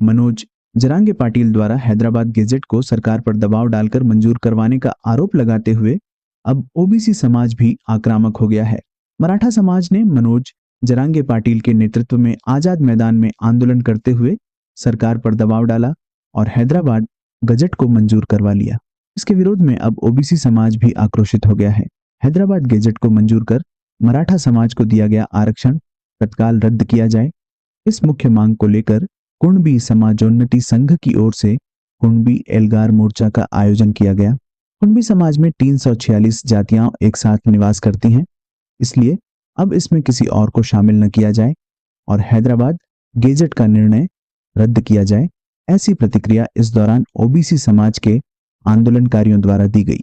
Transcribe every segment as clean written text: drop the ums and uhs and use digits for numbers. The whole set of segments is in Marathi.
मनोज जरांगे पाटिल द्वारा हैदराबाद गेजेट को सरकार पर दबाव डालकर मंजूर करवाने का आरोप लगाते हुए अब ओबीसी समाज भी आक्रामक हो गया है। मराठा समाज ने मनोज जरांगे पाटिल के नेतृत्व में आजाद मैदान में आंदोलन करते हुए सरकार पर दबाव डाला और हैदराबाद गजट को मंजूर करवा लिया। इसके विरोध में अब ओबीसी समाज भी आक्रोशित हो गया है। हैदराबाद गेजेट को मंजूर कर मराठा समाज को दिया गया आरक्षण तत्काल रद्द किया जाए। इस मुख्य मांग को लेकर कुणबी समाजोन्नति संघ की ओर से कुणबी एल्गार मोर्चा का आयोजन किया गया। कुणबी समाज में 346 जातियां एक साथ निवास करती हैं, इसलिए अब इसमें किसी और को शामिल न किया जाए और हैदराबाद गेजेट का निर्णय रद्द किया जाए। ऐसी प्रतिक्रिया इस दौरान ओबीसी समाज के आंदोलनकारियों द्वारा दी गई।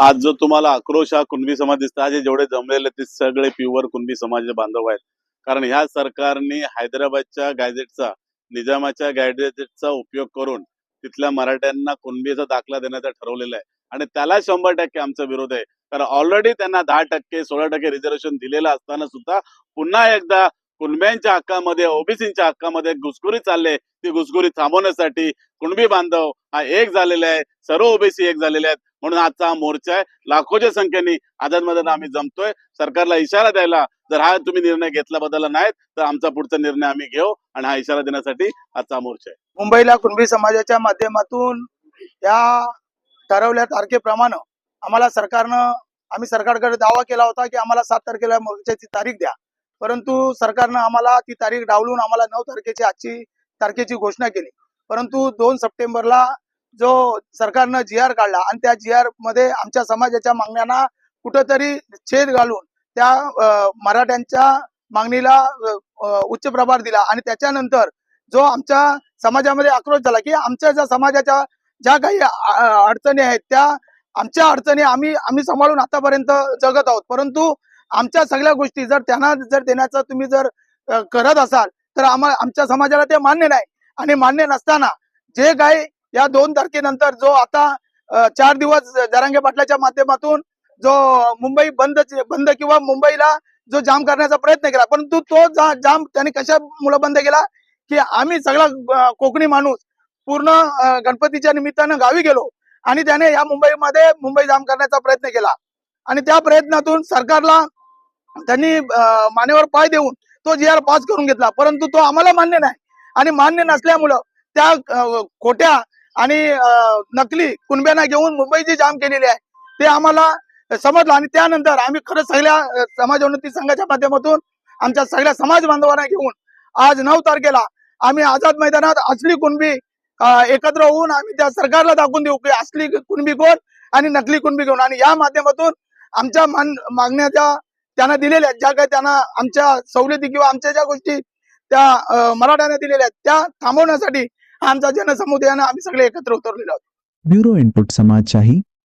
आज जो तुम्हाला आक्रोश हा कुणबी समाज दिसता, आज जेवढे जमलेले ते सगळे प्युअर कुणबी समाज बांधव आहेत। कारण ह्या सरकारने हैदराबादच्या गॅजेटचा, निजामाच्या गॅजेटचा उपयोग करून तिथल्या मराठ्यांना कुणबीचा दाखला देण्याचा ठरवलेला आहे आणि त्याला 100% आमचा विरोध आहे। कारण ऑलरेडी त्यांना 10%, 16% रिझर्वेशन दिलेलं असताना सुद्धा पुन्हा एकदा कुणब्यांच्या हक्कामध्ये, ओबीसीच्या हक्कामध्ये घुसखोरी चालले। ती घुसखोरी थांबवण्यासाठी कुणबी बांधव हा एक झालेला आहे, सर्व ओबीसी एक झालेले आहेत। म्हणून आजचा हा मोर्चा आहे। लाखोच्या संख्येने आझाद मैदानात आम्ही जमतोय सरकारला इशारा द्यायला। जर हा तुम्ही निर्णय घेतला बदलला नाही तर आमचा पुढचा निर्णय आम्ही घेऊ आणि हा इशारा देण्यासाठी आजचा मोर्चा आहे। मुंबईला कुणबी समाजाच्या माध्यमातून या ठरवल्या तारखेप्रमाणे आम्हाला आम्ही सरकारकडे दावा केला होता की आम्हाला 7 तारखेला मोर्चाची तारीख द्या, परंतु सरकारनं आम्हाला ती तारीख डावलून आम्हाला 9 तारखेची आजची तारखेची घोषणा केली। परंतु 2 सप्टेंबरला जो सरकारनं GR काढला आणि त्या GR मध्ये आमच्या समाजाच्या मागण्यांना कुठेतरी छेद घालून त्या मराठ्यांच्या मागणीला उच्च प्रभार दिला आणि त्याच्यानंतर जो आमच्या समाजामध्ये आक्रोश झाला की आमच्या ज्या समाजाच्या ज्या काही अडचणी आहेत त्या आमच्या अडचणी आम्ही सांभाळून आतापर्यंत जगत आहोत, परंतु आमच्या सगळ्या गोष्टी जर त्यांना देण्याचं तुम्ही जर करत असाल तर आमच्या समाजाला ते मान्य नाही। आणि मान्य नसताना जे काही या 2 तारखेनंतर जो आता 4 दिवस जरांगे पाटलाच्या माध्यमातून जो मुंबई बंद किंवा मुंबईला जो जाम करण्याचा प्रयत्न केला, परंतु तो जाम त्यांनी कशामुळे बंद केला की आम्ही सगळा कोकणी माणूस पूर्ण गणपतीच्या निमित्तानं गावी गेलो आणि त्याने या मुंबईमध्ये मुंबई जाम करण्याचा प्रयत्न केला आणि त्या प्रयत्नातून सरकारला त्यांनी मानेवर पाय देऊन तो GR पास करून घेतला, परंतु तो आम्हाला मान्य नाही आणि मान्य नसल्यामुळं त्या खोट्या आणि नकली कुणब्यांना घेऊन मुंबई जी जाम केलेली आहे ते आम्हाला समजलं आणि त्यानंतर आम्ही खरं सगळ्या समाजोन्नती संघाच्या माध्यमातून आमच्या सगळ्या समाज बांधवांना घेऊन आज 9 तारखेला आम्ही आझाद मैदानात असली कुणबी एकत्र होऊन आम्ही त्या सरकारला दाखवून देऊ की असली कुणबी कोण आणि नकली कुणबी कोण आणि या माध्यमातून आमच्या मागण्या ज्या त्यांना दिलेल्या आहेत, ज्या काही त्यांना आमच्या सवलती किंवा आमच्या ज्या गोष्टी त्या मराठ्यांना दिलेल्या आहेत त्या थांबवण्यासाठी आमचा जनसमुदायानं आम्ही सगळे एकत्र उतरलेलो आहोत। Bureau input समाजशाही